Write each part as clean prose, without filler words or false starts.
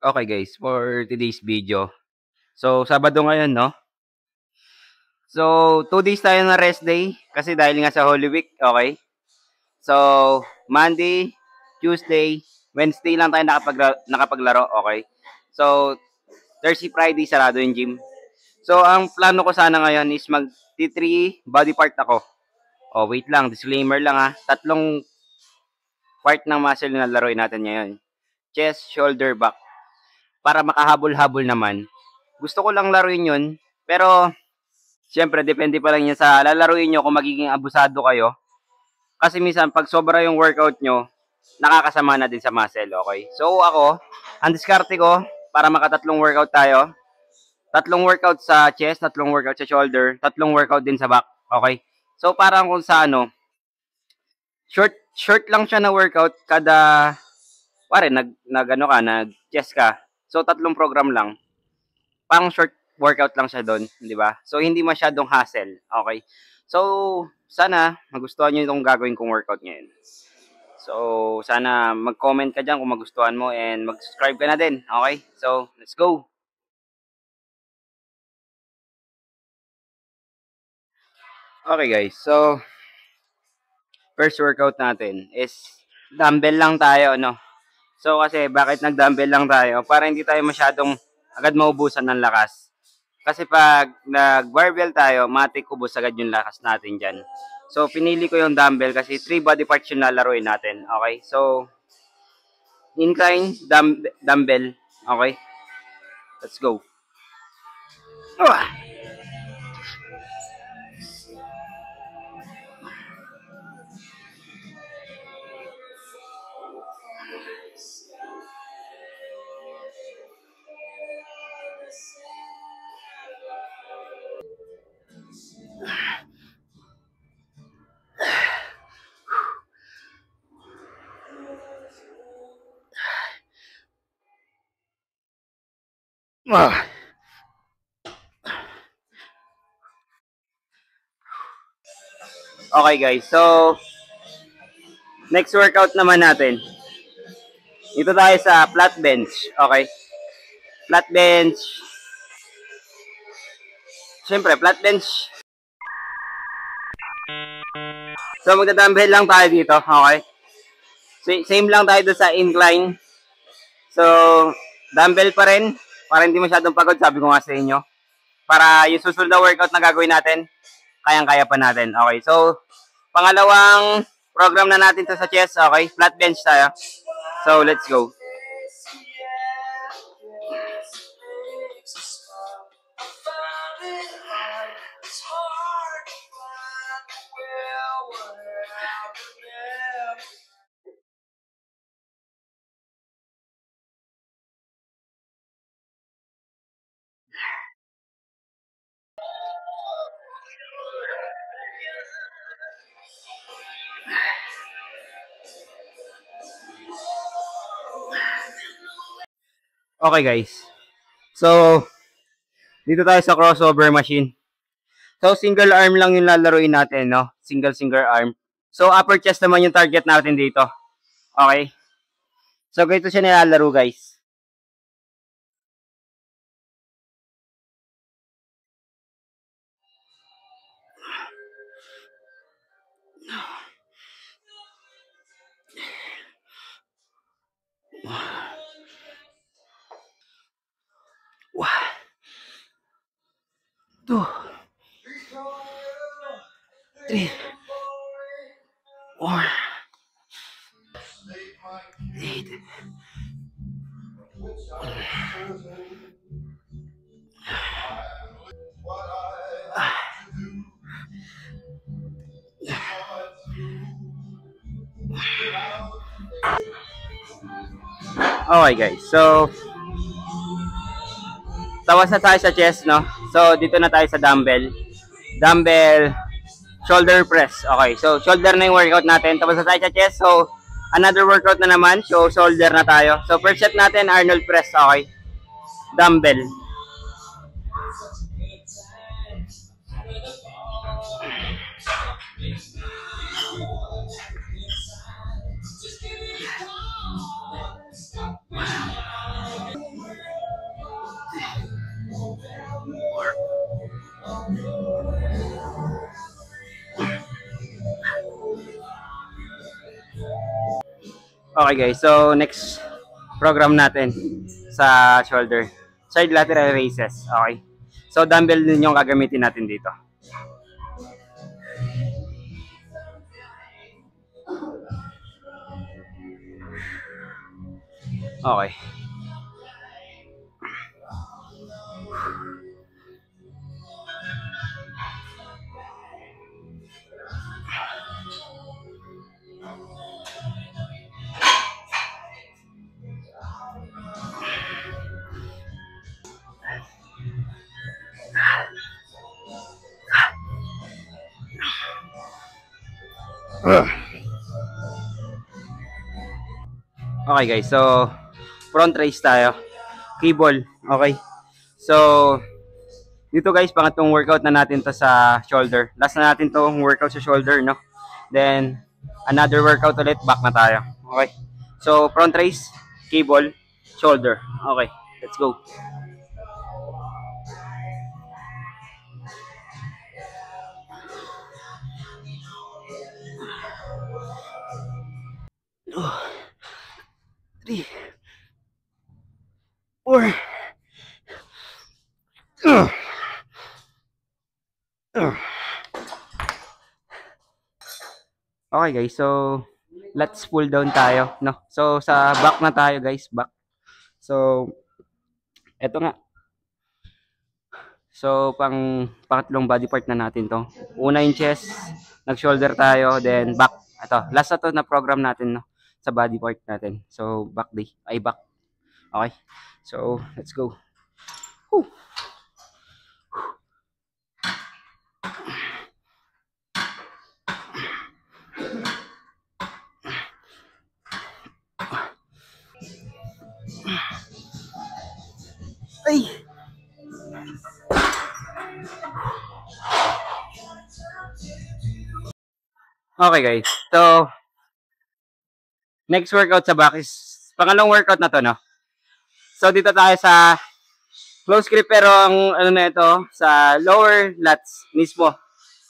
Okay guys, for today's video. So, Sabado ngayon, no? So, 2 days tayo na rest day kasi dahil nga sa Holy Week, okay? So, Monday, Tuesday, Wednesday lang tayo nakapaglaro, okay? So, Thursday, Friday, sarado yung gym. So, ang plano ko sana ngayon is mag-T3 body part ako. Oh, wait lang, disclaimer lang ha. Tatlong part ng muscle na laruin natin ngayon. Chest, shoulder, back. Para makahabol-habol naman. Gusto ko lang laruin yun, pero siyempre, depende pa lang yan sa lalaruin nyo kung magiging abusado kayo. Kasi minsan, pag sobra yung workout nyo, nakakasama na din sa muscle, okay? So, ako, ang diskarte ko, para makatatlong workout tayo, tatlong workout sa chest, tatlong workout sa shoulder, tatlong workout din sa back, okay? So, parang kung sa short lang siya na workout kada, pare, nag chest ka. So, tatlong program lang. Parang short workout lang siya doon, di ba? So, hindi masyadong hassle, okay? So, sana magustuhan nyo itong gagawin kong workout ngayon. So, sana mag-comment ka dyan kung magustuhan mo and mag-subscribe ka na din, okay? So, let's go! Okay guys, so, first workout natin is dumbbell lang tayo, no? So, kasi bakit nag-dumbbell lang tayo? Para hindi tayo masyadong agad maubusan ng lakas. Kasi pag nag-barbell tayo, matik ubos agad yung lakas natin dyan. So, pinili ko yung dumbbell kasi 3 body parts yung lalaroin natin. Okay? So, incline, dumbbell. Okay? Let's go. Okay guys, so next workout naman natin. Dito tayo sa flat bench. Okay? Flat bench. Siyempre, flat bench. So, magda-dumbbell lang tayo dito. Okay? Same lang tayo doon sa incline. So, dumbbell pa rin. Para hindi masyadong pagod, sabi ko nga sa inyo. Para yung susunod na workout na gagawin natin, kayang-kaya pa natin. Okay, so, pangalawang program na natin to sa chest. Okay, flat bench tayo. So, let's go. Okay guys. So, dito tayo sa crossover machine. So, single arm lang yung lalaroin natin, no? Single arm. So, upper chest naman yung target natin dito. Okay? So, ganito siya nilalaro guys. One, two, three, four, 8. Okay guys, so tawas na tayo sa chest, no? So, dito na tayo sa dumbbell. Dumbbell, shoulder press. Okay, so shoulder na yung workout natin. Tapos na tayo sa chest. So, another workout na naman. So, shoulder na tayo. So, first set natin, Arnold press. Okay, dumbbell. Okay guys, so next program natin sa shoulder. Side lateral raises. Okay. So, dumbbell din yung gagamitin natin dito. Okay. Okay guys, so front raise tayo. Cable. Okay. So, dito guys, pangatlong workout na natin to sa shoulder. Last na natin tong workout sa shoulder, no? Then, another workout ulit, back na tayo. Okay. So, front raise, cable, shoulder. Okay, let's go. Three, four. Okay guys, so let's pull down tayo, no? So sa back na tayo guys, back. So eto nga. So pangatlong body part na natin 'to. Una yung chest, nag-shoulder tayo, then back. Ito, last na 'to na program natin, no? Sa body part natin. So back day, ay back. Okay. So let's go. Whew. Ay. Okay guys. So next workout sa back is pangalawang workout na 'to, no? So dito tayo sa close grip, pero ang ano na ito sa lower lats mismo.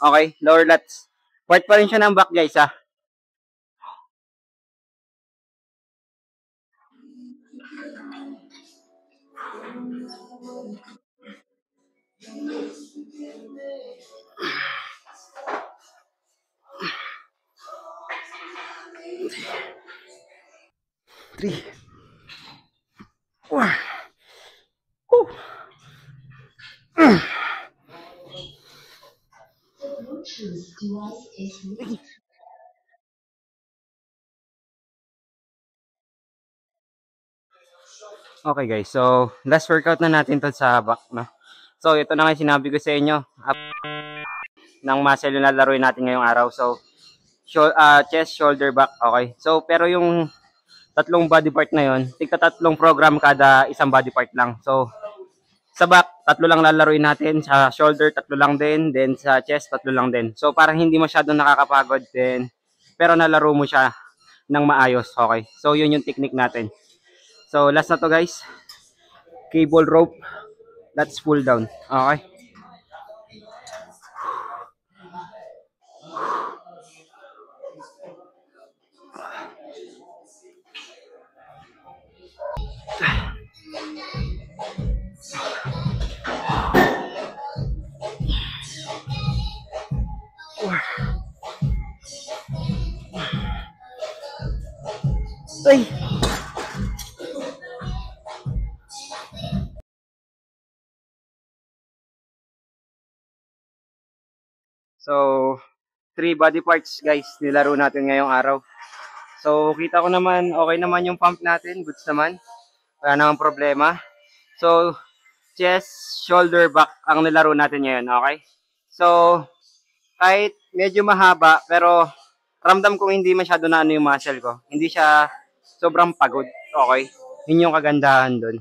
Okay, lower lats. Part pa rin siya ng back guys, ha. Three, four. Okay guys, so last workout na natin to sa back, no? So ito na nga yung sinabi ko sa inyo, up ng muscle na laruin natin ngayong araw. So chest, shoulder, back, okay. So pero yung tatlong body part na yon, tigta tatlong program kada isang body part lang. So sa back, tatlo lang lalaruin natin, sa shoulder tatlo lang din, then sa chest tatlo lang din. So parang hindi masyadong nakakapagod din, pero nalaro mo siya ng maayos, okay. So yun yung technique natin. So last na to guys, cable rope, that's pull down, okay. Ay. So, 3 body parts guys, nilaro natin ngayong araw. So, kita ko naman, okay naman yung pump natin, goods naman. Wala namang problema. So, chest, shoulder, back ang nilaro natin ngayon, okay? So, kahit medyo mahaba, pero ramdam kong hindi masyado na ano yung muscle ko. Hindi siya sobrang pagod, okay? Yun yung kagandahan doon.